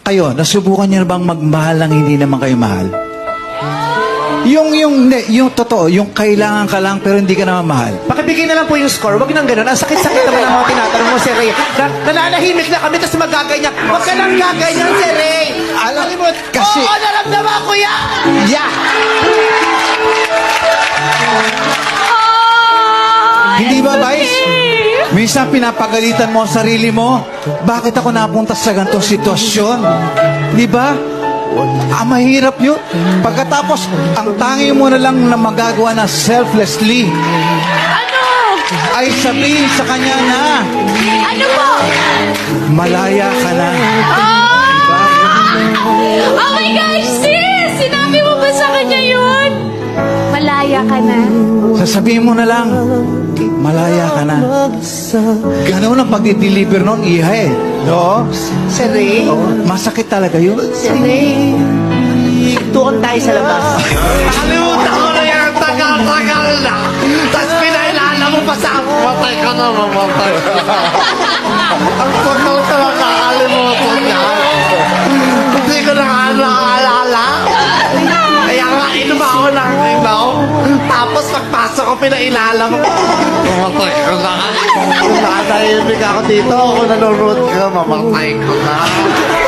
Kayo, nasubukan niyo na bang magmahal ng hindi naman kayo mahal? Yung totoo, yung kailangan ka lang pero hindi ka naman mahal. Pakibigay na lang po yung score. Huwag nang ganun. Ang sakit-sakit naman ang mga tinatanong mo, Sir Ray. Nananahimik na kami, tapos magaganyan. Huwag ka nang gaganyan, Sir Ray. Alam mo, kasi- oo, naramdaman ko yan. Yeah! Hindi ba, Vice? Minsan pinapagalitan mo ang sarili mo. Bakit ako napunta sa ganitong sitwasyon? Di ba? Mahirap yun. Pagkatapos, ang tangi mo na lang na magagawa na selflessly ay sabihin sa kanya na Ano po? malaya ka na. Diba? Oh my gosh, sis! Sinabi mo ba sa kanya yun? Malaya ka na. Sasabihin mo na lang, malaya ka na. Ganoon ang pag-deliver nun, iha eh. No? Sir Ray, Masakit talaga yun. Sir Ray, tuon tayo sa labas. Nakalimutan ko na yan, tagal-tagal na. Tapos pinailala mo pa sa ako, matay ka na, mamatay ka na. Ang tagal ka na nakalimutan yan. Hindi ko na nga nakaalala. Kaya nga, inom ako ng ibaw. Tapos pagpasok ko, pinailala mo. Mamatay ka na. Nakatahimik ako dito. Kung nanonood ka, mamatay ka na.